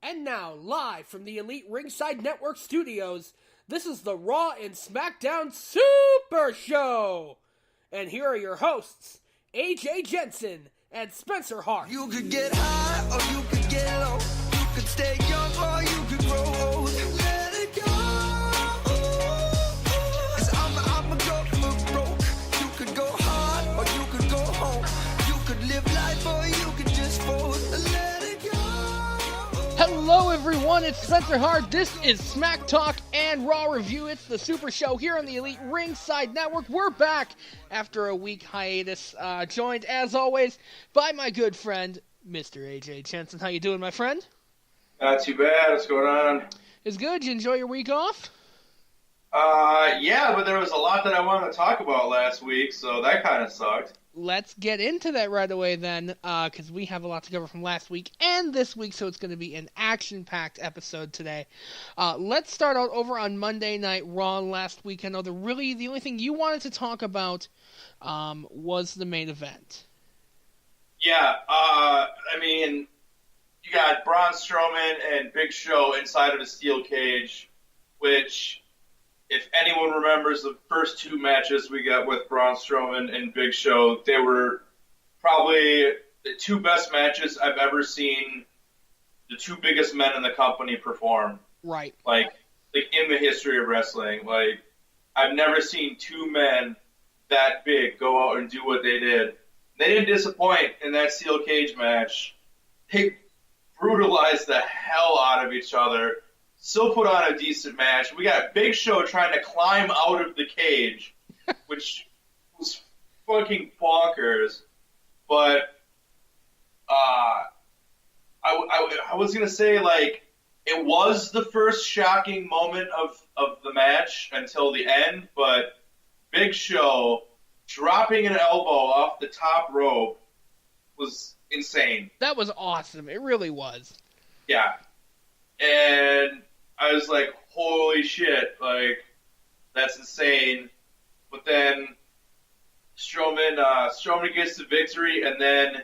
And now, live from the Elite Ringside Network studios, this is the Raw and Smackdown Super Show! And here are your hosts, AJ Jensen and Spencer Hart. You could get high or you could get low. You could stay young or you could grow old. Let it go. 'Cause I'ma go for broke. You could go hard or you could go home. You could live life or you could just fold. Let it go. Hello everyone, it's Spencer Hart. This is Smack Talk and Raw Review. It's the Super Show here on the Elite Ringside Network. We're back after a week hiatus, joined as always by my good friend, Mr. AJ Jensen. How you doing, my friend? Not too bad. What's going on? It's good. Did you enjoy your week off? Yeah, but there was a lot that I wanted to talk about last week, so that kind of sucked. Let's get into that right away then, because we have a lot to cover from last week and this week, so it's going to be an action-packed episode today. Let's start out over on Monday Night Raw last week. I know the only thing you wanted to talk about was the main event. Yeah, I mean, you got Braun Strowman and Big Show inside of a steel cage, which, if anyone remembers the first two matches we got with Braun Strowman and Big Show, they were probably the two best matches I've ever seen the two biggest men in the company perform. Right. Like in the history of wrestling. Like, I've never seen two men that big go out and do what they did. They didn't disappoint in that steel cage match. They brutalized the hell out of each other. Still put on a decent match. We got Big Show trying to climb out of the cage, which was fucking bonkers. But I was going to say, like, it was the first shocking moment of the match until the end, but Big Show dropping an elbow off the top rope was insane. That was awesome. It really was. Yeah. And I was like, holy shit, like, that's insane. But then Strowman gets the victory, and then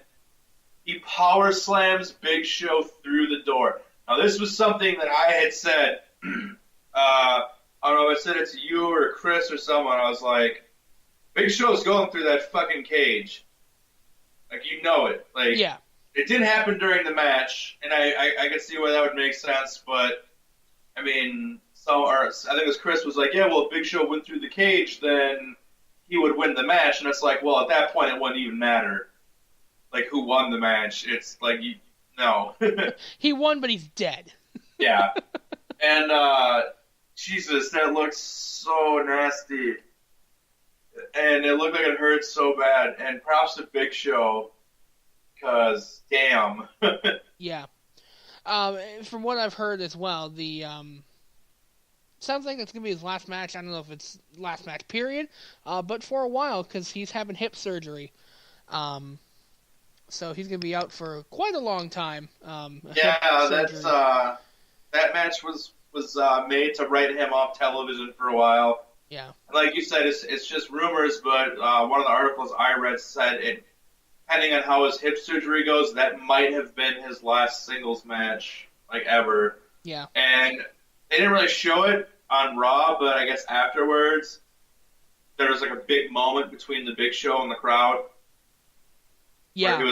he power slams Big Show through the door. Now, this was something that I had said, I don't know if I said it to you or Chris or someone. I was like, Big Show's going through that fucking cage. Like, you know it. Like, yeah. It didn't happen during the match, and I can see why that would make sense, but, I mean, I think it was Chris was like, yeah, well, if Big Show went through the cage, then he would win the match, and it's like, well, at that point, it wouldn't even matter, like, who won the match. It's like, no. He won, but he's dead. Yeah. And, Jesus, that looks so nasty. And it looked like it hurt so bad. And props to Big Show, because, damn. Yeah. From what I've heard as well, the sounds like it's going to be his last match. I don't know if it's last match period, but for a while, because he's having hip surgery. So he's going to be out for quite a long time. Yeah, that match was made to write him off television for a while. Yeah. Like you said, it's just rumors, but one of the articles I read said depending on how his hip surgery goes, that might have been his last singles match, like, ever. Yeah. And they didn't really show it on Raw, but I guess afterwards, there was, like, a big moment between the Big Show and the crowd. Yeah. Where he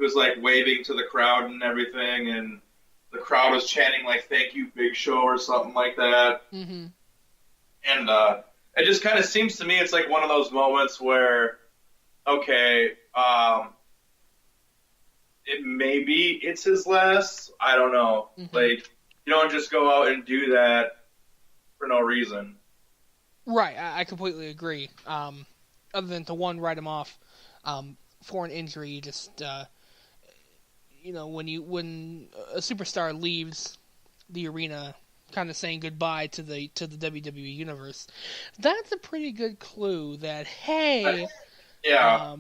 was waving to the crowd and everything, and the crowd was chanting, like, thank you, Big Show, or something like that. Mm-hmm. And it just kind of seems to me it's like one of those moments where, okay, maybe it's his last. I don't know. Mm-hmm. Like, you don't just go out and do that for no reason. Right, I completely agree. Other than to write him off for an injury, you just when a superstar leaves the arena, kind of saying goodbye to the WWE universe, that's a pretty good clue that, hey, yeah,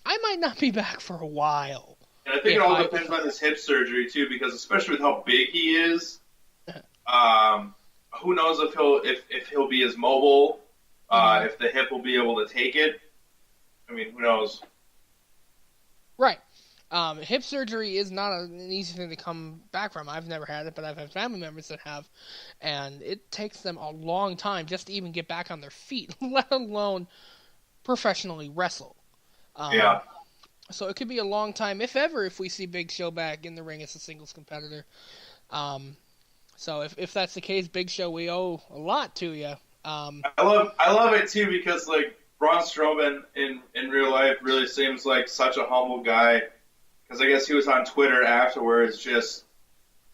I might not be back for a while. And I think it all depends on his hip surgery too, because especially with how big he is, who knows if he'll be as mobile, if the hip will be able to take it. I mean, who knows? Right. Hip surgery is not an easy thing to come back from. I've never had it, but I've had family members that have, and it takes them a long time just to even get back on their feet, let alone professionally wrestle. Yeah. So it could be a long time, if ever, if we see Big Show back in the ring as a singles competitor. So if that's the case, Big Show, we owe a lot to you. I love it too because like Braun Strowman in real life really seems like such a humble guy. Because I guess he was on Twitter afterwards just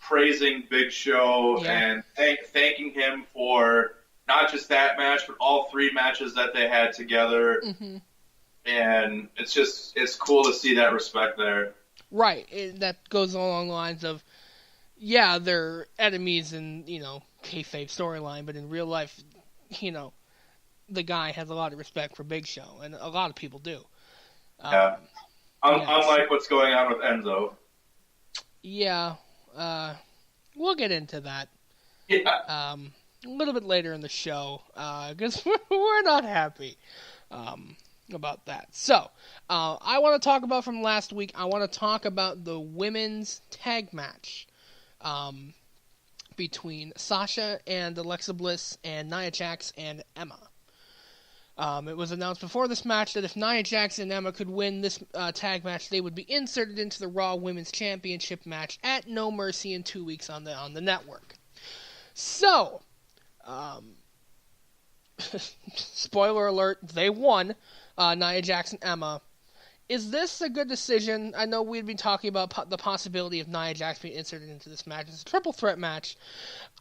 praising Big Show and thanking him for not just that match, but all 3 matches that they had together. Mm-hmm. And it's cool to see that respect there. Right. That goes along the lines of, yeah, they're enemies in, kayfabe storyline, but in real life, the guy has a lot of respect for Big Show, and a lot of people do. Yeah. Unlike what's going on with Enzo. Yeah. We'll get into that. Yeah. A little bit later in the show, because we're not happy about that. So, I want to talk about from last week, I want to talk about the women's tag match between Sasha and Alexa Bliss and Nia Jax and Emma. It was announced before this match that if Nia Jax and Emma could win this tag match, they would be inserted into the Raw Women's Championship match at No Mercy in 2 weeks on the network. So, spoiler alert, they won, Nia Jax and Emma. Is this a good decision? I know we'd been talking about the possibility of Nia Jax being inserted into this match. It's a triple threat match.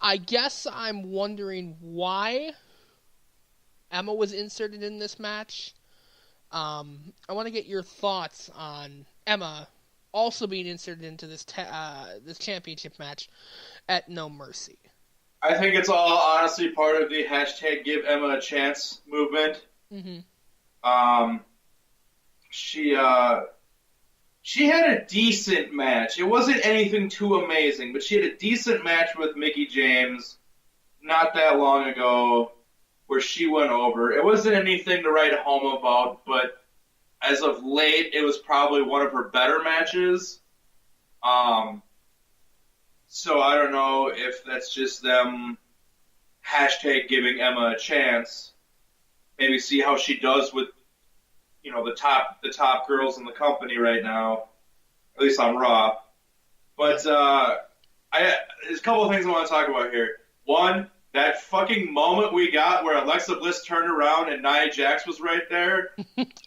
I guess I'm wondering why Emma was inserted in this match. I want to get your thoughts on Emma also being inserted into this this championship match at No Mercy. I think it's all honestly part of the hashtag Give Emma a Chance movement. Mm-hmm. She had a decent match. It wasn't anything too amazing, but she had a decent match with Mickie James not that long ago where she went over. It wasn't anything to write home about, but as of late, it was probably one of her better matches. So I don't know if that's just them hashtag giving Emma a chance. Maybe see how she does with, the top girls in the company right now, at least on Raw. But there's a couple of things I want to talk about here. One, that fucking moment we got where Alexa Bliss turned around and Nia Jax was right there,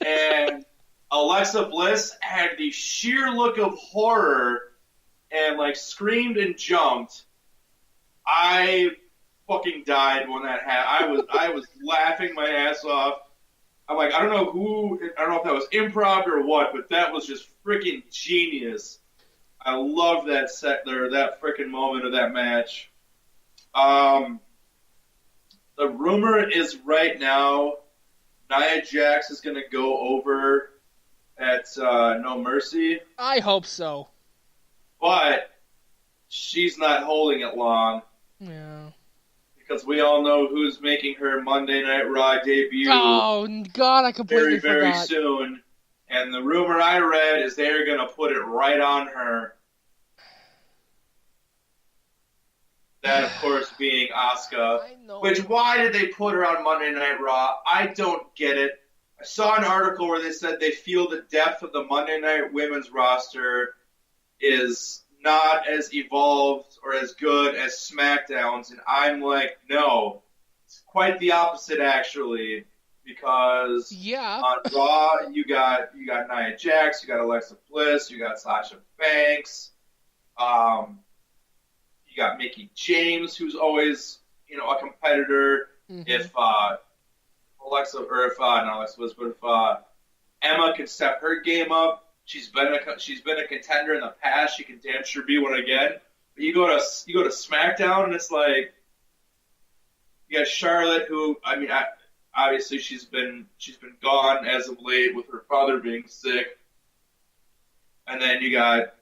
and Alexa Bliss had the sheer look of horror and screamed and jumped. I fucking died when that happened. I was laughing my ass off. I'm like, I don't know if that was improv or what, but that was just freaking genius. I love that that freaking moment of that match. The rumor is right now Nia Jax is going to go over at No Mercy. I hope so. But she's not holding it long. Yeah. Because we all know who's making her Monday Night Raw debut. Oh, God, I completely very, forgot. very soon. And the rumor I read is they're going to put it right on her. That, of course, being Asuka. I know. Which, why did they put her on Monday Night Raw? I don't get it. I saw an article where they said they feel the depth of the Monday Night women's roster is not as evolved or as good as SmackDown's, and I'm like, no. It's quite the opposite, actually, because on Raw, you got Nia Jax, you got Alexa Bliss, you got Sasha Banks, you got Mickie James, who's always, a competitor. Mm-hmm. If not Alexa Bliss, but if Emma can step her game up, she's been a contender in the past. She can damn sure be one again. But you go to SmackDown, and it's like you got Charlotte, who obviously she's been gone as of late with her father being sick, and then you got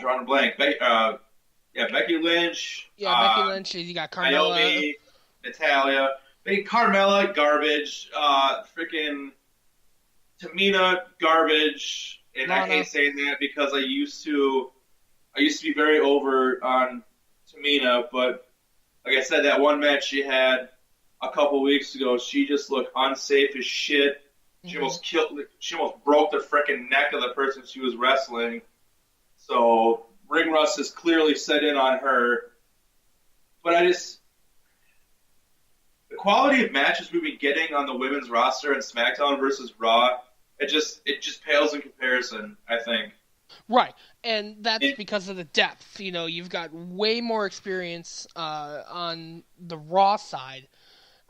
drawing a blank. Becky Lynch. Becky Lynch. You got Carmella. Naomi, Natalia. Carmella, garbage. Tamina garbage, and I hate saying that because I used to be very over on Tamina, but like I said, that one match she had a couple weeks ago, she just looked unsafe as shit. She almost broke the freaking neck of the person she was wrestling. So ring rust is clearly set in on her. But the quality of matches we've been getting on the women's roster in SmackDown versus Raw, it just pales in comparison, I think. Right, and that's because of the depth. You know, you've got way more experience on the Raw side.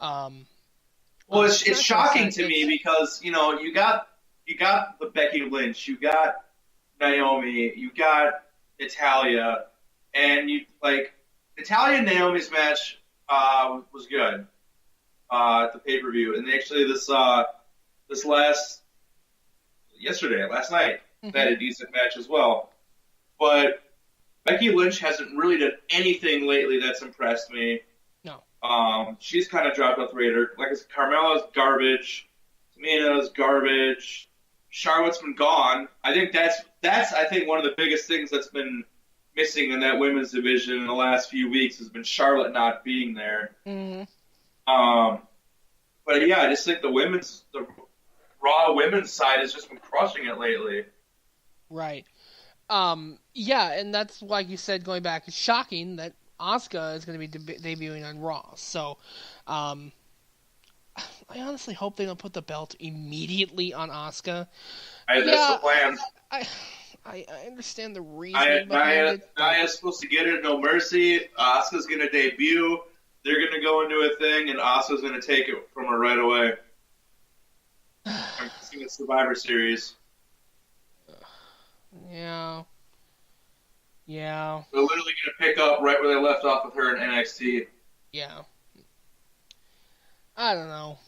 Well, it's shocking to me because, you know, you got the Becky Lynch, you got Naomi, you got Natalya, and Natalya and Naomi's match was good at the pay-per-view, and actually last night, they had a decent match as well. But Becky Lynch hasn't really done anything lately that's impressed me. No. She's kind of dropped off the radar. Like I said, Carmella's garbage. Tamina's garbage. Charlotte's been gone. I think that's one of the biggest things that's been missing in that women's division in the last few weeks has been Charlotte not being there. Mm-hmm. But yeah, I just think the Raw women's side has just been crushing it lately. Right. Yeah, and that's, like you said, going back, it's shocking that Asuka is going to be debuting on Raw. So, I honestly hope they don't put the belt immediately on Asuka. That's the plan. I understand the reason behind it. Nia's supposed to get it, No Mercy. Asuka's going to debut. They're going to go into a thing, and Asuka's going to take it from her right away. I'm seeing a Survivor Series. Yeah. They're literally going to pick up right where they left off with her in NXT. Yeah. I don't know.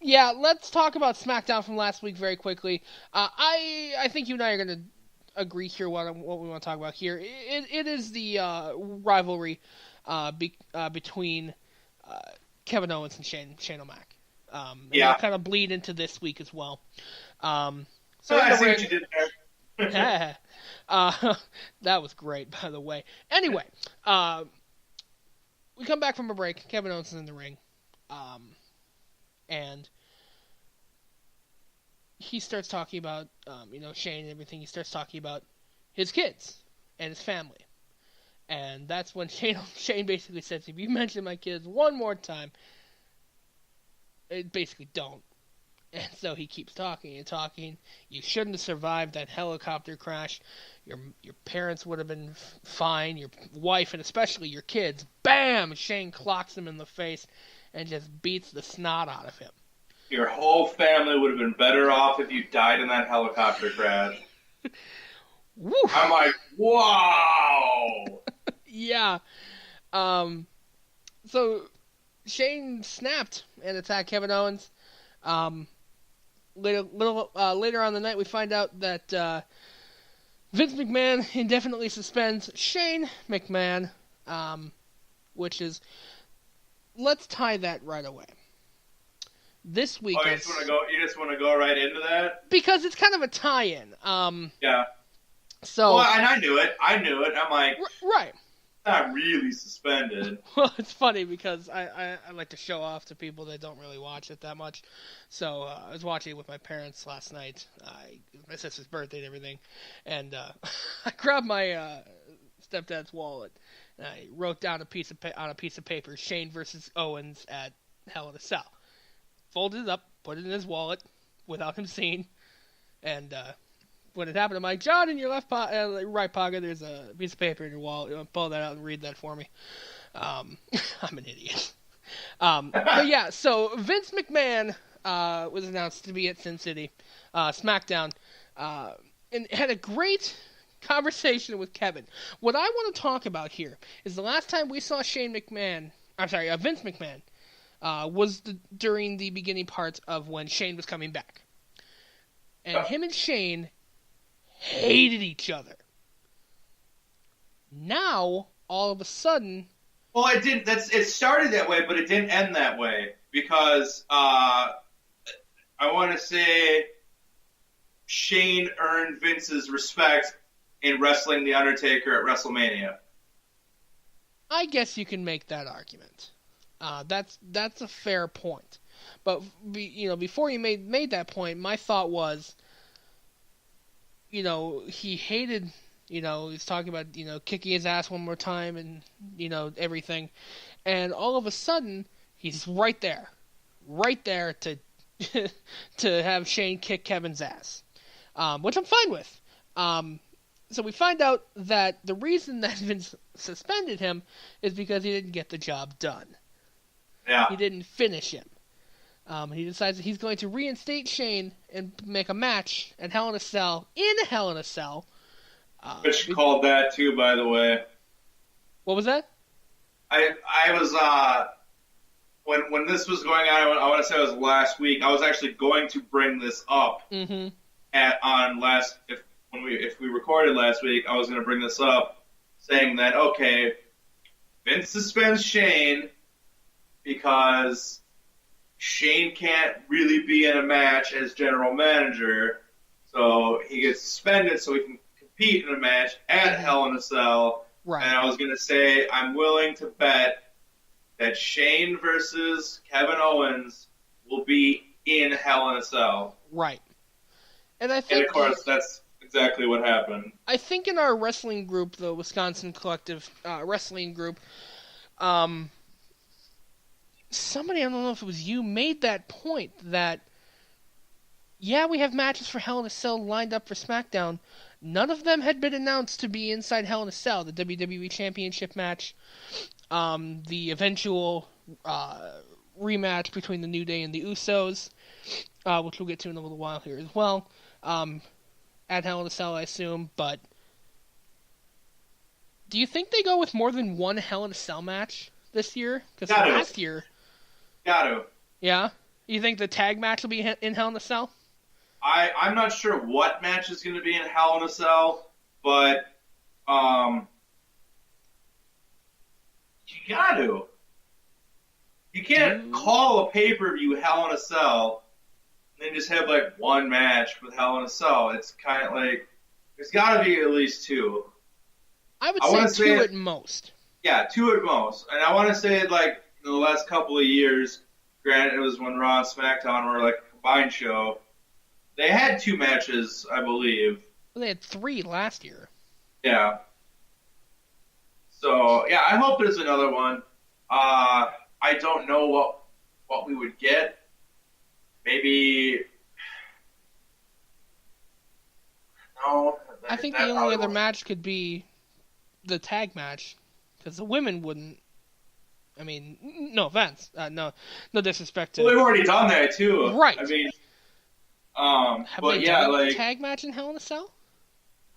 Yeah, let's talk about SmackDown from last week very quickly. I think you and I are going to agree here what we want to talk about here. It is the rivalry between Kevin Owens and Shane O'Mac. It'll kind of bleed into this week as well. So I see what you did there. That was great, by the way. Anyway, we come back from a break. Kevin Owens is in the ring. And he starts talking about, Shane and everything. He starts talking about his kids and his family. And that's when Shane basically says, if you mention my kids one more time, basically don't. And so he keeps talking and talking. You shouldn't have survived that helicopter crash. Your parents would have been fine. Your wife and especially your kids. Bam! Shane clocks him in the face and just beats the snot out of him. Your whole family would have been better off if you died in that helicopter crash. I'm like, wow! Yeah. So Shane snapped and attacked Kevin Owens. Later on the night, we find out that Vince McMahon indefinitely suspends Shane McMahon, which is, let's tie that right away. This week, you just want to go right into that because it's kind of a tie-in. Yeah. So. Well, and I knew it. I'm like, right. Not really suspended. Well, it's funny because I like to show off to people that don't really watch it that much. So I was watching it with my parents last night. My sister's birthday and everything. And I grabbed my stepdad's wallet. And I wrote down on a piece of paper, Shane versus Owens at Hell in a Cell. Folded it up, put it in his wallet without him seeing. And when it happened, I'm like, John, in your right pocket, there's a piece of paper in your wallet. You want to pull that out and read that for me? I'm an idiot. But yeah, so Vince McMahon was announced to be at Sin City, SmackDown, and had a great conversation with Kevin. What I want to talk about here is the last time we saw Vince McMahon, was during the beginning parts of when Shane was coming back. And him and Shane hated each other. Now, all of a sudden... Well, it didn't. It started that way, but it didn't end that way because I want to say Shane earned Vince's respect in wrestling The Undertaker at WrestleMania. I guess you can make that argument. That's a fair point. But before you made that point, my thought was, he hated, he's talking about, kicking his ass one more time and, everything. And all of a sudden, he's right there to to have Shane kick Kevin's ass, which I'm fine with. So we find out that the reason that Vince suspended him is because he didn't get the job done. Yeah. He didn't finish him. He decides that he's going to reinstate Shane and make a match at Hell in a Cell, Which called that too, by the way. What was that? I was when this was going on, I want to say it was last week. I was actually going to bring this up Mm-hmm. If we recorded last week, I was going to bring this up, saying that okay, Vince suspends Shane because Shane can't really be in a match as general manager, so he gets suspended so he can compete in a match at Hell in a Cell. Right. And I was going to say I'm willing to bet that Shane versus Kevin Owens will be in Hell in a Cell. Right. And I think, and of course, that's exactly what happened. I think in our wrestling group, the Wisconsin Collective Wrestling Group, somebody, I don't know if it was you, made that point that, yeah, we have matches for Hell in a Cell lined up for SmackDown. None of them had been announced to be inside Hell in a Cell. The WWE Championship match, the eventual rematch between the New Day and the Usos, which we'll get to in a little while here as well, at Hell in a Cell, I assume. But do you think they go with more than one Hell in a Cell match this year? Because last year... Got to. Yeah? You think the tag match will be in Hell in a Cell? I'm not sure what match is going to be in Hell in a Cell, but you got to. You can't call a pay-per-view Hell in a Cell and then just have like one match with Hell in a Cell. It's kind of like there's got to be at least two. I would say two at most. Yeah, two at most. And I want to say like in the last couple of years, granted it was when Raw and Smackdown were like a combined show, they had two matches, I believe. Well, they had three last year. Yeah. So, yeah, I hope there's another one. I don't know what we would get. Maybe... No. I think the only other match could be the tag match, because the women wouldn't. I mean, no offense. No disrespect to... Well, they've already done that, too. Right. I mean... Have but they yeah, done like a tag match in Hell in a Cell?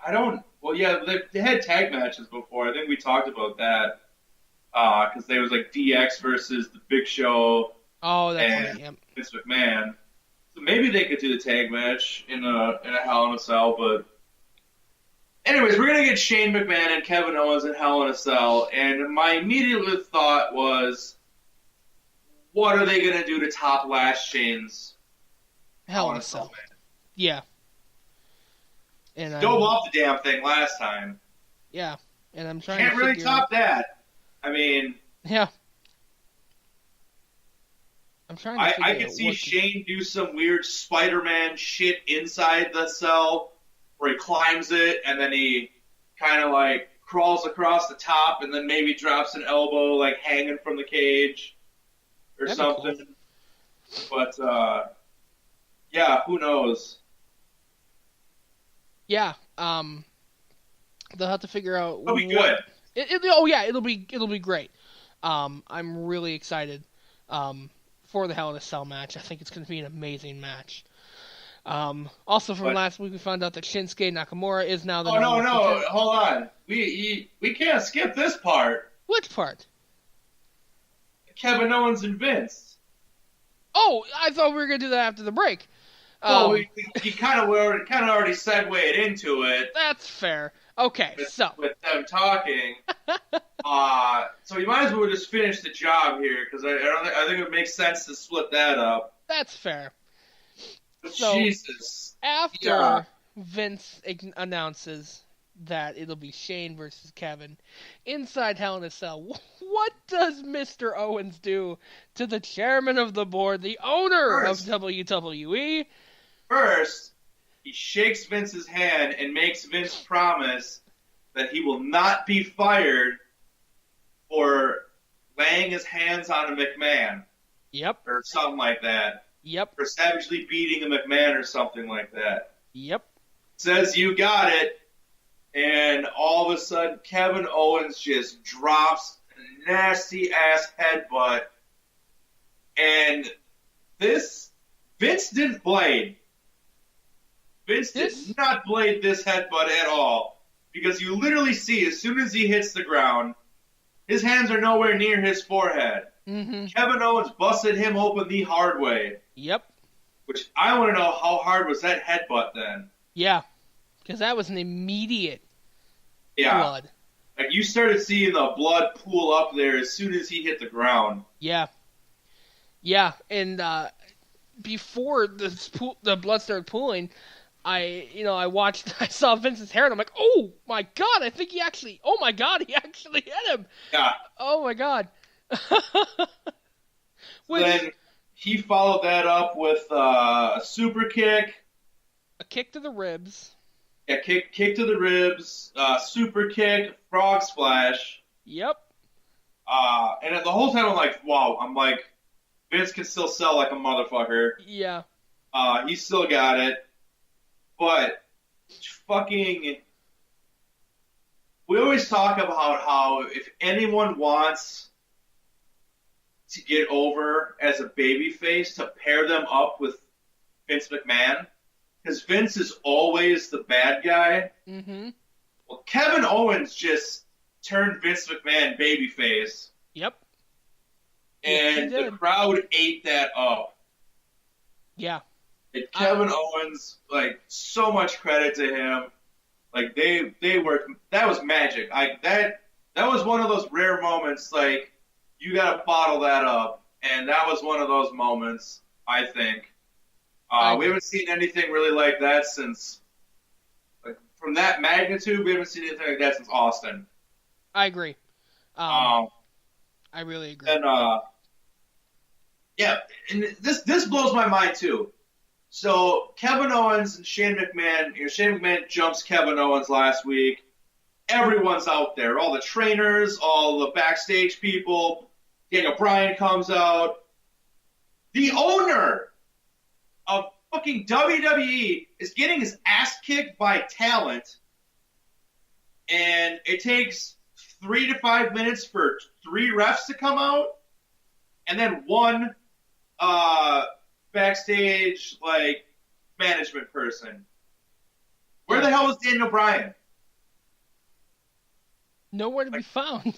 I don't. Well, yeah, they had tag matches before. I think we talked about that because there was like DX versus the Big Show and right, Vince McMahon. So maybe they could do the tag match in a Hell in a Cell. But anyways, we're gonna get Shane McMahon and Kevin Owens in Hell in a Cell, and my immediate thought was, what are they gonna do to top last Shane's Hell in a Cell? Yeah. And dove off the damn thing last time. Yeah, and I'm trying. Can't to really top that. I mean, yeah. I'm trying to. I could see Shane do some weird Spider-Man shit inside the cell, where he climbs it and then he kind of like crawls across the top and then maybe drops an elbow like hanging from the cage or something. Cool. But yeah, who knows? Yeah, they'll have to figure out. It'll be good. It'll be great. I'm really excited for the Hell in a Cell match. I think it's going to be an amazing match. Also, from last week, we found out that Shinsuke Nakamura is now the. No, hold on. We can't skip this part. Which part? Kevin Owens and Vince. Oh, I thought we were going to do that after the break. Well, you kind of already segued into it. That's fair. Okay, with them talking, so you might as well just finish the job here because I think it makes sense to split that up. That's fair. So Jesus. after Yeah. Vince announces that it'll be Shane versus Kevin inside Hell in a Cell, what does Mr. Owens do to the chairman of the board, the owner of First, WWE? first, he shakes Vince's hand and makes Vince promise that he will not be fired for laying his hands on a McMahon Yep, or something like that. yep, Or savagely beating a McMahon or something like that. yep. Says you got it, and all of a sudden Kevin Owens just drops a nasty ass headbutt, and this Vince didn't blade. Vince did not blade this headbutt at all, because you literally see as soon as he hits the ground, his hands are nowhere near his forehead. Mm-hmm. Kevin Owens busted him open the hard way. Yep. Which I want to know, how hard was that headbutt then? Yeah, because that was an immediate blood. Like, you started seeing the blood pool up there as soon as he hit the ground. Yeah. Yeah, and before the blood started pooling, I saw Vince's hair and I'm like, oh my god, he actually hit him. Yeah. Oh my god. Then he followed that up with a super kick. A kick to the ribs. Yeah, kick to the ribs, super kick, frog splash. Yep. And the whole time I'm like, Vince can still sell like a motherfucker. Yeah. He still got it. But fucking, we always talk about how if anyone wants to get over as a babyface, to pair them up with Vince McMahon, because Vince is always the bad guy. Mm-hmm. Well, Kevin Owens just turned Vince McMahon babyface. Yep. And the crowd ate that up. Yeah. And Kevin Owens, like, so much credit to him. Like, they were, that was magic. That was one of those rare moments, like, you gotta bottle that up. And that was one of those moments, I think. We haven't seen anything really like that since, like, from that magnitude, we haven't seen anything like that since Austin. I agree. I really agree. And, yeah, and this blows my mind, too. So, Kevin Owens and Shane McMahon, Shane McMahon jumps Kevin Owens last week. Everyone's out there. All the trainers, all the backstage people. Daniel Bryan comes out. The owner of fucking WWE is getting his ass kicked by talent. And it takes 3 to 5 minutes for 3 refs to come out. And then one backstage, like, management person. Where the hell is Daniel Bryan? Nowhere to be found.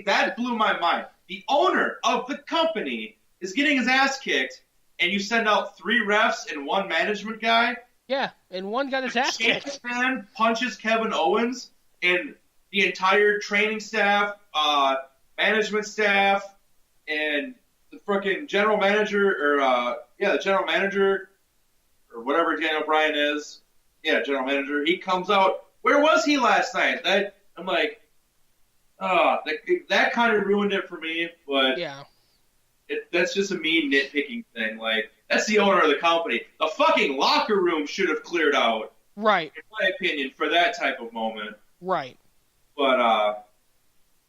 That blew my mind. The owner of the company is getting his ass kicked, and you send out 3 refs and 1 management guy? Yeah, and one got his ass kicked. Man punches Kevin Owens, and the entire training staff, management staff, and the frickin' general manager, the general manager, or whatever Daniel Bryan is. Yeah, general manager. He comes out. Where was he last night? I'm like, that kind of ruined it for me, but yeah. That's just a mean nitpicking thing. Like, that's the owner of the company. The fucking locker room should have cleared out. Right. In my opinion, for that type of moment. Right. But,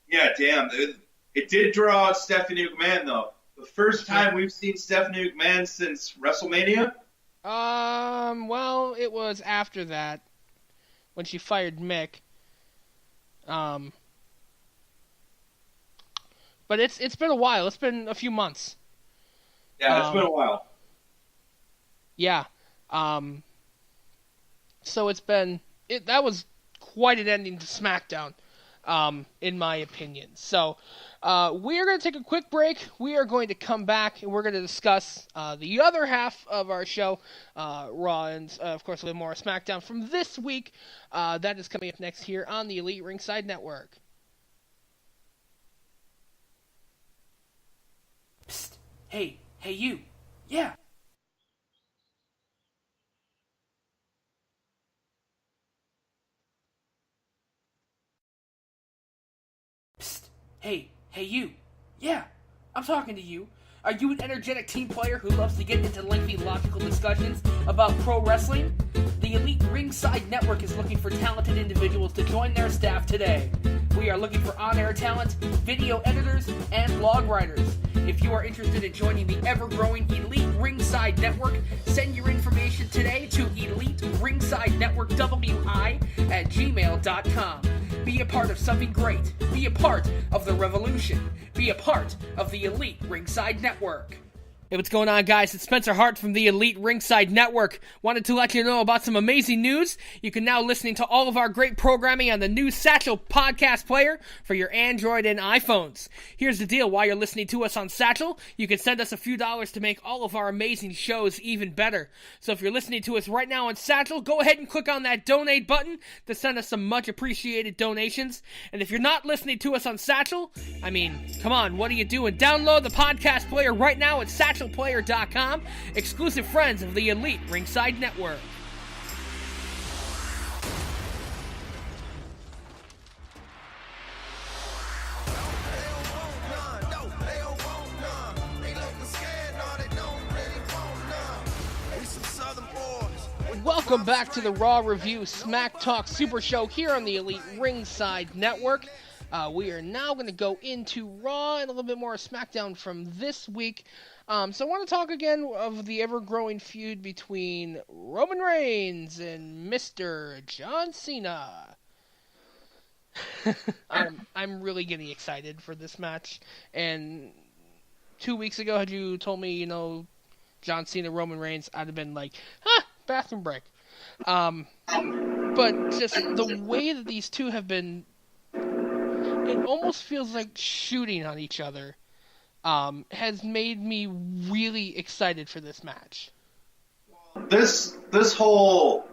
yeah, damn. It did draw out Stephanie McMahon, though. The first time we've seen Stephanie McMahon since WrestleMania? Well, it was after that, when she fired Mick. But it's been a while. It's been a few months. Yeah, it's been a while. Yeah. So that was quite an ending to SmackDown, in my opinion. So, we are going to take a quick break. We are going to come back and we're going to discuss the other half of our show, Raw, and of course a little more SmackDown from this week. That is coming up next here on the Elite Ringside Network. Psst. Hey you. Yeah. Hey, you. Yeah, I'm talking to you. Are you an energetic team player who loves to get into lengthy logical discussions about pro wrestling? The Elite Ringside Network is looking for talented individuals to join their staff today. We are looking for on-air talent, video editors, and blog writers. If you are interested in joining the ever-growing Elite Ringside Network, send your information today to EliteRingsideNetworkWI@gmail.com. Be a part of something great. Be a part of the revolution. Be a part of the Elite Ringside Network. Hey, what's going on, guys? It's Spencer Hart from the Elite Ringside Network. Wanted to let you know about some amazing news. You can now listen to all of our great programming on the new Satchel podcast player for your Android and iPhones. Here's the deal. While you're listening to us on Satchel, you can send us a few dollars to make all of our amazing shows even better. So if you're listening to us right now on Satchel, go ahead and click on that donate button to send us some much appreciated donations. And if you're not listening to us on Satchel, I mean, come on, what are you doing? Download the podcast player right now at satchelplayer.com. Exclusive friends of the Elite Ringside Network. Welcome back to the Raw Review Smack Talk Super Show here on the Elite Ringside Network. We are now going to go into Raw and a little bit more SmackDown from this week. So I want to talk again of the ever-growing feud between Roman Reigns and Mr. John Cena. I'm really getting excited for this match. And 2 weeks ago, had you told me, John Cena, Roman Reigns, I'd have been like, bathroom break. But just the way that these two have been, it almost feels like shooting on each other. Has made me really excited for this match. This whole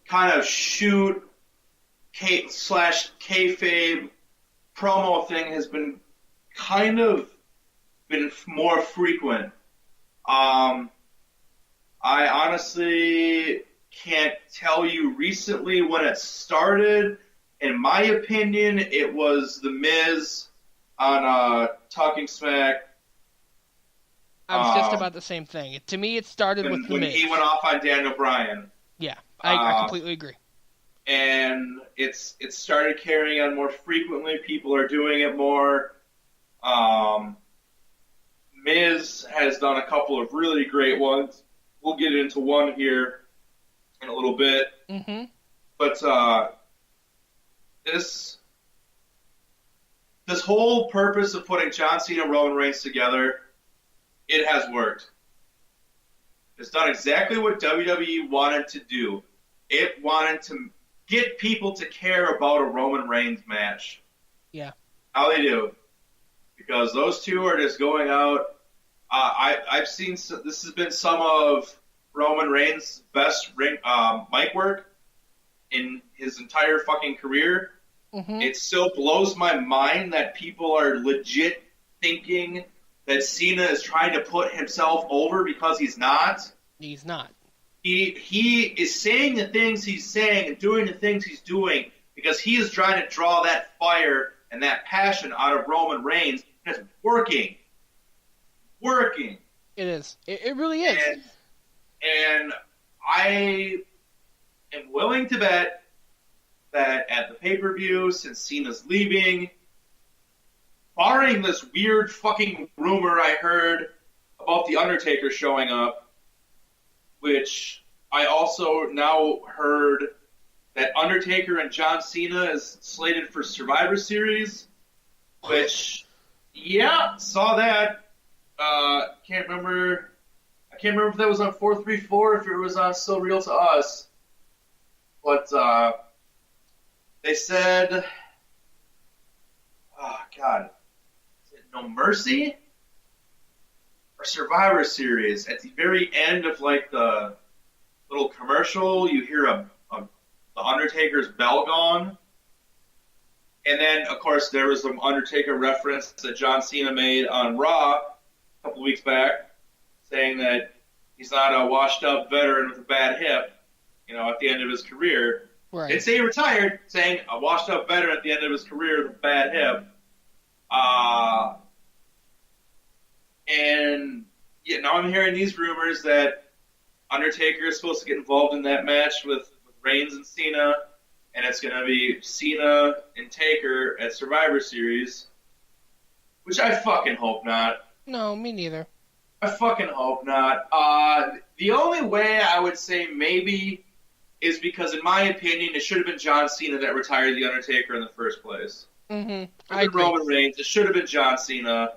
kind of shoot kayfabe promo thing has been more frequent. I honestly can't tell you recently when it started. In my opinion, it was The Miz on Talking Smack. I was just about the same thing. To me, it started with The Miz. When he went off on Daniel Bryan. Yeah, I completely agree. And it's started carrying on more frequently. People are doing it more. Miz has done a couple of really great ones. We'll get into one here in a little bit. Mm-hmm. But this whole purpose of putting John Cena and Roman Reigns together, it has worked. It's done exactly what WWE wanted to do. It wanted to get people to care about a Roman Reigns match. Yeah. How they do. Because those two are just going out. I've seen, this has been some of Roman Reigns' best mic work in his entire fucking career. Mm-hmm. It still blows my mind that people are legit thinking that Cena is trying to put himself over because he's not. He's not. He is saying the things he's saying and doing the things he's doing because he is trying to draw that fire and that passion out of Roman Reigns, and it's working. Working. It is. It really is. And I am willing to bet that at the pay-per-view, since Cena's leaving, barring this weird fucking rumor I heard about The Undertaker showing up, which I also now heard that Undertaker and John Cena is slated for Survivor Series, which, yeah, saw that. Can't remember if that was on 434, if it was on Still Real to Us. But they said, oh God, is it No Mercy or Survivor Series? At the very end of like the little commercial, you hear the Undertaker's bell gong. And then, of course, there was some Undertaker reference that John Cena made on Raw a couple weeks back, saying that he's not a washed-up veteran with a bad hip, at the end of his career. Right. Didn't say he retired, saying a washed-up veteran at the end of his career with a bad hip. And yeah, now I'm hearing these rumors that Undertaker is supposed to get involved in that match with Reigns and Cena, and it's going to be Cena and Taker at Survivor Series, which I fucking hope not. No, me neither. I fucking hope not. The only way I would say maybe is because, in my opinion, it should have been John Cena that retired The Undertaker in the first place. I agree. Roman Reigns. It should have been John Cena.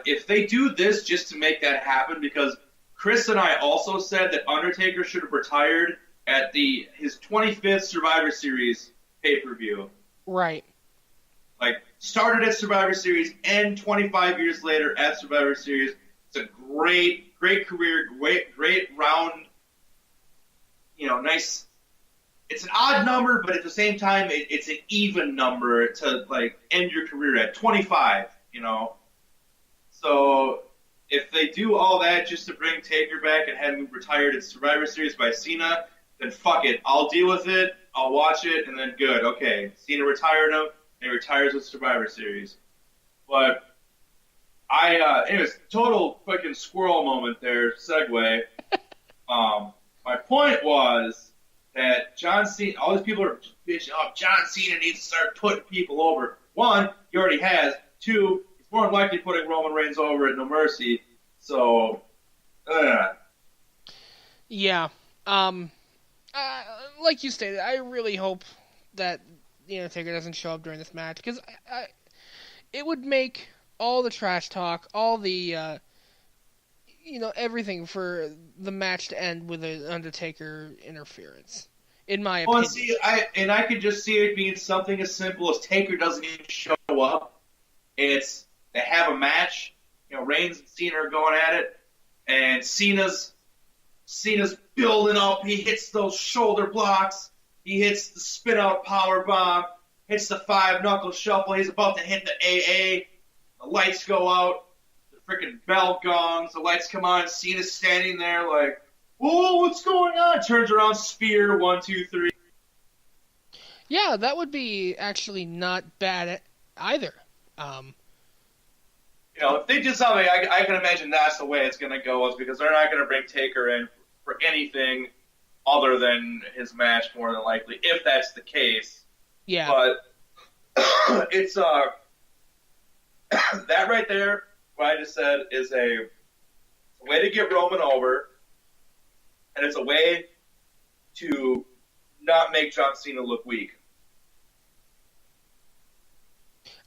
If they do this just to make that happen, because Chris and I also said that Undertaker should have retired at his 25th Survivor Series pay-per-view. Right. Like, started at Survivor Series, end 25 years later at Survivor Series. It's a great, great career, great round, nice. It's an odd number, but at the same time, it's an even number to, like, end your career at 25, So if they do all that just to bring Taker back and have him retired at Survivor Series by Cena, then fuck it. I'll deal with it. I'll watch it, and then good. Okay, Cena retired him, and he retires with Survivor Series. But it was total fucking squirrel moment there, segue. My point was that John Cena, all these people are bitching, John Cena needs to start putting people over. One, he already has. Two, he's more than likely putting Roman Reigns over at No Mercy. So, Yeah. Like you stated, I really hope that The Undertaker doesn't show up during this match, because it would make all the trash talk, all the, everything for the match to end with an Undertaker interference, in my opinion. See, I could just see it being something as simple as Taker doesn't even show up. It's they have a match, Reigns and Cena are going at it, and Cena's building up. He hits those shoulder blocks. He hits the spin out power bomb. Hits the 5-knuckle shuffle. He's about to hit the AA. The lights go out. The freaking bell gongs. The lights come on. Cena's standing there like, whoa, what's going on? Turns around, spear, 1, 2, 3. Yeah, that would be actually not bad either. If they did something, I can imagine that's the way it's going to go, is because they're not going to bring Taker in for anything other than his match, more than likely, if that's the case. Yeah. But it's that right there, what I just said, is a way to get Roman over, and it's a way to not make John Cena look weak.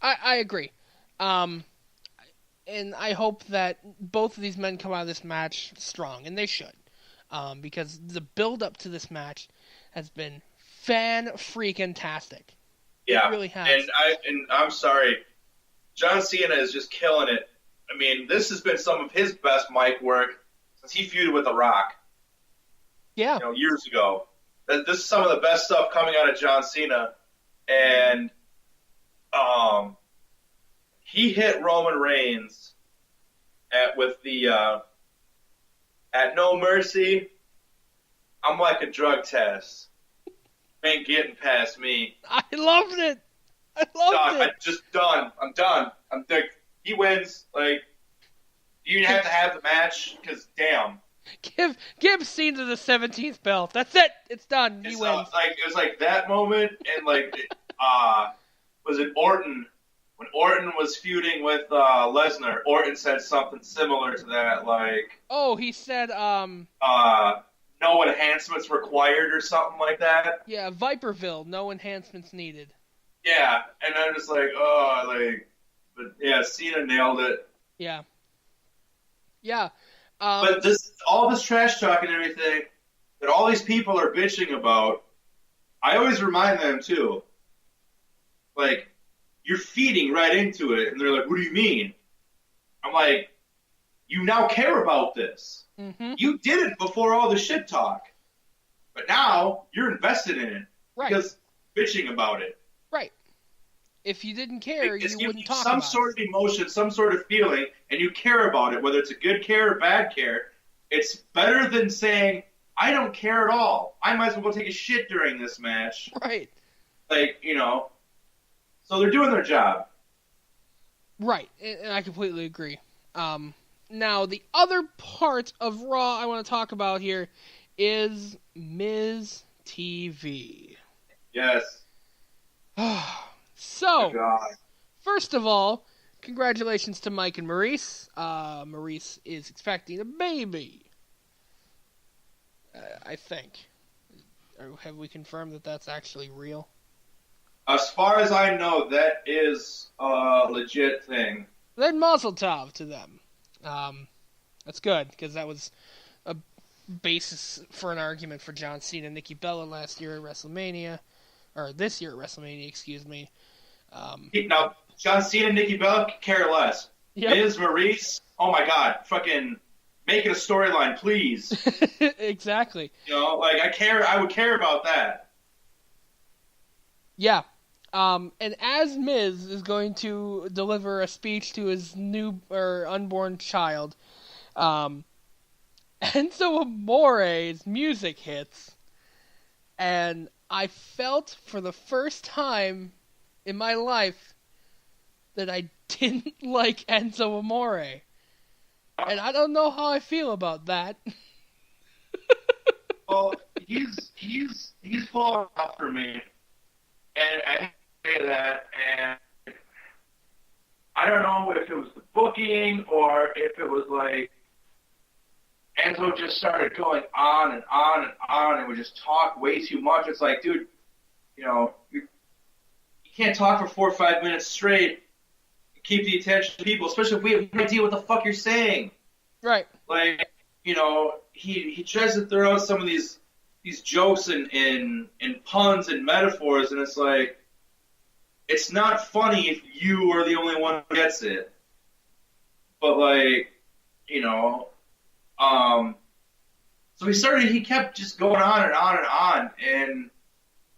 I agree. And I hope that both of these men come out of this match strong, and they should. Because the build-up to this match has been fan-freaking-tastic. Yeah, it really has. And I'm sorry, John Cena is just killing it. I mean, this has been some of his best mic work since he feuded with The Rock. Yeah. Years ago. This is some of the best stuff coming out of John Cena. And he hit Roman Reigns at No Mercy. I'm like a drug test. Ain't getting past me. I loved it. I'm just done. I'm done. He wins. Like, you have to have the match, because damn. Give Cena the 17th belt. That's it. It's done. He wins. It was like that moment, and was it Orton? When Orton was feuding with Lesnar, Orton said something similar to that, like... Oh, he said, no enhancements required or something like that. Yeah, Viperville, no enhancements needed. Yeah, and I'm just like, but yeah, Cena nailed it. Yeah. Yeah. But all this trash talk and everything that all these people are bitching about, I always remind them too. Like, you're feeding right into it, and they're like, what do you mean? I'm like, you now care about this. Mm-hmm. You did it before all the shit talk. But now, you're invested in it. Right. Because bitching about it. Right. If you didn't care, you wouldn't talk about some sort of emotion, some sort of feeling, and you care about it, whether it's a good care or bad care. It's better than saying, I don't care at all. I might as well go take a shit during this match. Right. Like, So they're doing their job. Right, and I completely agree. Now, the other part of Raw I want to talk about here is Miz TV. Yes. So, God. first of all, congratulations to Mike and Maurice. Maurice is expecting a baby. I think. Have we confirmed that that's actually real? As far as I know, that is a legit thing. Then Mazel Tov to them. That's good, because that was a basis for an argument for John Cena and Nikki Bella last year at WrestleMania. Or this year at WrestleMania, excuse me. Now, John Cena and Nikki Bella could care less. Yep. Miz, Maurice, oh my God, fucking make it a storyline, please. Exactly. Like, I would care about that. Yeah. And as Miz is going to deliver a speech to his unborn child, Enzo Amore's music hits, and I felt for the first time in my life that I didn't like Enzo Amore. And I don't know how I feel about that. Well, he's falling off for me. And I say that, and I don't know if it was the booking or if it was like Enzo just started going on and on and on and would just talk way too much. It's like, dude, you can't talk for 4 or 5 minutes straight and keep the attention of people, especially if we have no idea what the fuck you're saying. Right. Like, he tries to throw out some of these jokes and puns and metaphors, and it's like, it's not funny if you are the only one who gets it. But, like, so he kept just going on and on and on, and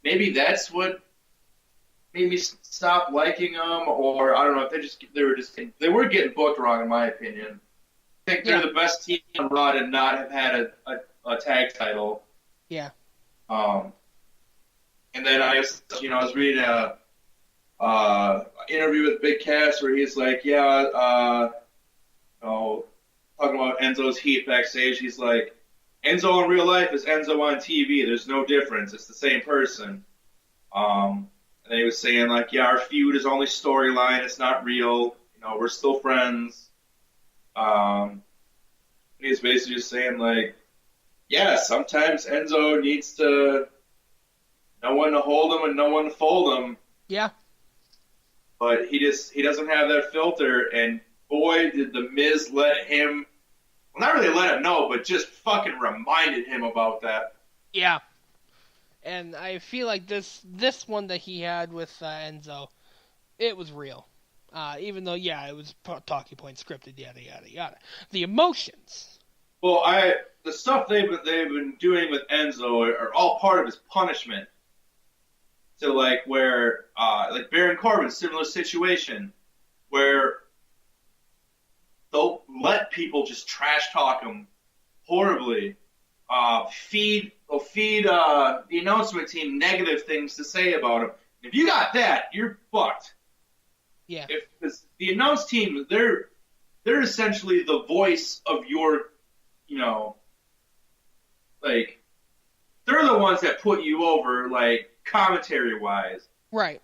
maybe that's what made me stop liking them, or I don't know if they were getting booked wrong, in my opinion. I think they're the best team on Raw to not have had a tag title. Yeah. And then I was reading a interview with Big Cass where he's like, talking about Enzo's heat backstage. He's like, Enzo in real life is Enzo on TV. There's no difference. It's the same person. And then he was saying like, our feud is only storyline. It's not real. We're still friends. He's basically just saying like, sometimes Enzo needs no one to hold him and no one to fold him. Yeah. But he doesn't have that filter, and boy, did the Miz let him, well, not really let him know, but just fucking reminded him about that. Yeah. And I feel like this one that he had with Enzo, it was real. Even though, it was talking point scripted, yada, yada, yada. The emotions. Well, the stuff they've been doing with Enzo are all part of his punishment. So, like, where, like Baron Corbin, similar situation, where they'll let people just trash talk him horribly. They'll feed the announcement team negative things to say about him. If you got that, you're fucked. Yeah. Because the announce team, they're essentially the voice of your, like, they're the ones that put you over, like, commentary-wise. Right.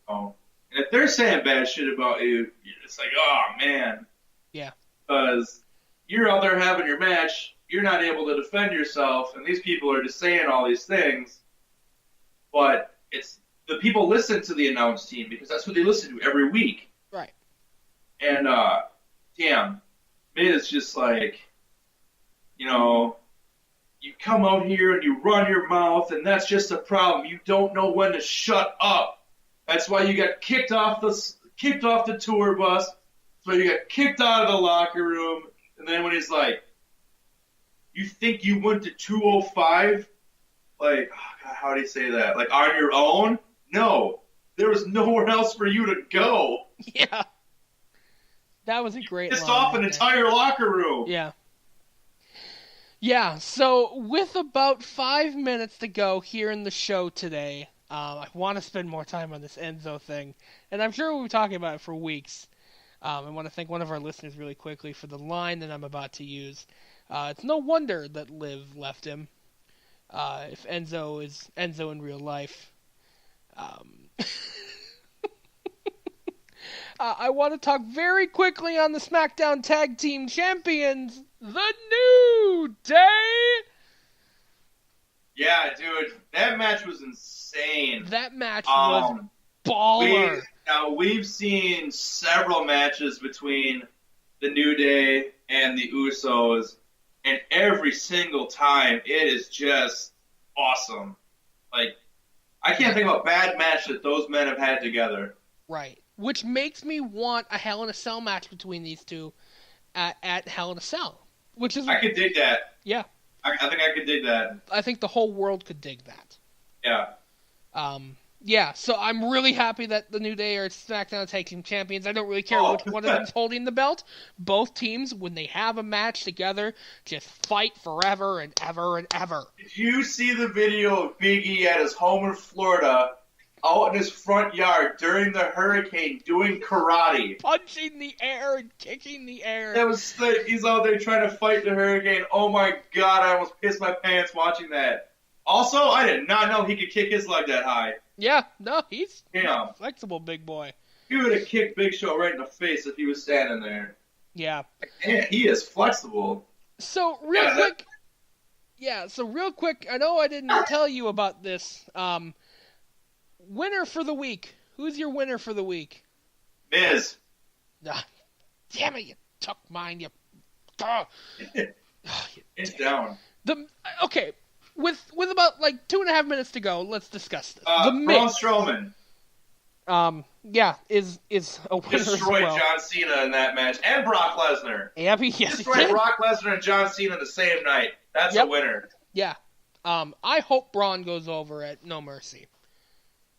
And if they're saying bad shit about you, it's like, oh, man. Yeah. Because you're out there having your match, you're not able to defend yourself, and these people are just saying all these things. But it's the people listen to the announce team because that's what they listen to every week. Right. And, Miz just like, you come out here and you run your mouth, and that's just a problem. You don't know when to shut up. That's why you got kicked off the tour bus. That's why you got kicked out of the locker room. And then when he's like, you think you went to 205? Like, oh God, how do you say that? Like, on your own? No. There was nowhere else for you to go. Yeah. That was a great Pissed line, off an entire locker room. Yeah. Yeah, so with about 5 minutes to go here in the show today, I want to spend more time on this Enzo thing, and I'm sure we'll be talking about it for weeks. I want to thank one of our listeners really quickly for the line that I'm about to use. It's no wonder that Liv left him. If Enzo is Enzo in real life. I want to talk very quickly on the SmackDown Tag Team Champions, The New Day. Yeah, dude, that match was insane. That match was baller. We've seen several matches between the New Day and the Usos, and every single time it is just awesome. Like, I can't think of a bad match that those men have had together. Right. Which makes me want a Hell in a Cell match between these two at Hell in a Cell. Which is... I could dig that. Yeah. I think I could dig that. I think the whole world could dig that. Yeah. Yeah, so I'm really happy that the New Day are SmackDown Tag Team Champions. I don't really care which one of them's holding the belt. Both teams, when they have a match together, just fight forever and ever and ever. Did you see the video of Big E at his home in Florida, out in his front yard during the hurricane, doing karate? Punching the air and kicking the air. That was sick. He's out there trying to fight the hurricane. Oh my god, I almost pissed my pants watching that. Also, I did not know he could kick his leg that high. Yeah, no, he's a flexible, big boy. He would have kicked Big Show right in the face if he was standing there. Yeah. Man, he is flexible. So, real quick, I know I didn't tell you about this. Winner for the week. Who's your winner for the week? Miz. Damn it, you took mine, you... It's down. Okay, with about, 2.5 minutes to go, let's discuss this. Braun Strowman. Is a winner Destroyed as well. John Cena in that match. And Brock Lesnar. Yeah, yes, Destroyed Brock Lesnar and John Cena the same night. That's a winner. Yeah. I hope Braun goes over at No Mercy.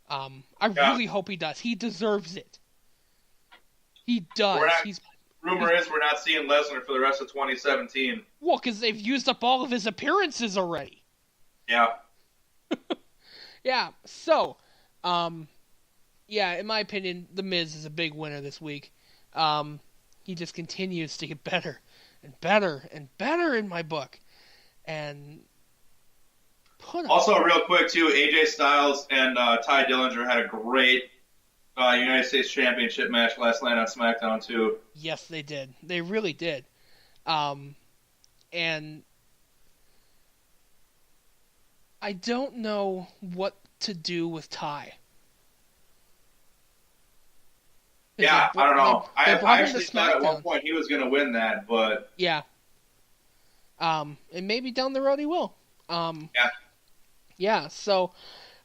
I really hope he does. He deserves it. He does. Rumor is we're not seeing Lesnar for the rest of 2017. Well, because they've used up all of his appearances already. Yeah. Yeah, so, in my opinion, The Miz is a big winner this week. He just continues to get better and better and better in my book. And also, real quick, too, AJ Styles and Ty Dillinger had a great United States Championship match last night on SmackDown, too. Yes, they did. They really did. And I don't know what to do with Ty. Yeah, I don't know. I actually thought at one point he was going to win that, but... Yeah. And maybe down the road he will. Yeah. Yeah, so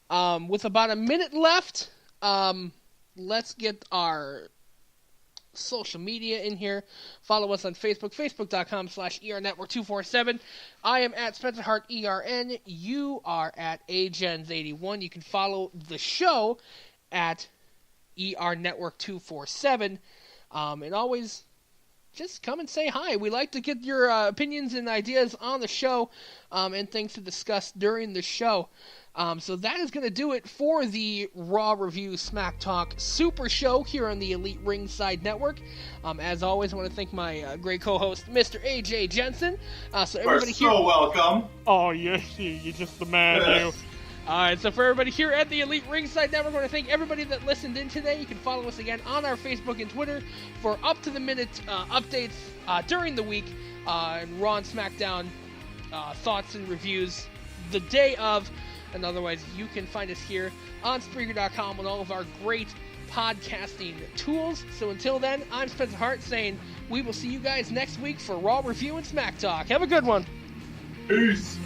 with about a minute left, let's get our social media in here. Follow us on Facebook, facebook.com/ERNetwork247. I am at Spencer Hart ERN. You are at AGens81. You can follow the show at ERNetwork247. And always just come and say hi. We like to get your opinions and ideas on the show and things to discuss during the show. So that is going to do it for the Raw Review Smack Talk Super Show here on the Elite Ringside Network. As always, I want to thank my great co-host, Mr. AJ Jensen. Welcome. Oh, yes, you're just the man, you. Alright, so for everybody here at the Elite Ringside Network, I want to thank everybody that listened in today. You can follow us again on our Facebook and Twitter for up-to-the-minute updates during the week and Raw and Smackdown thoughts and reviews the day of. And otherwise, you can find us here on Spreaker.com with all of our great podcasting tools. So until then, I'm Spencer Hart saying we will see you guys next week for Raw Review and Smack Talk. Have a good one. Peace.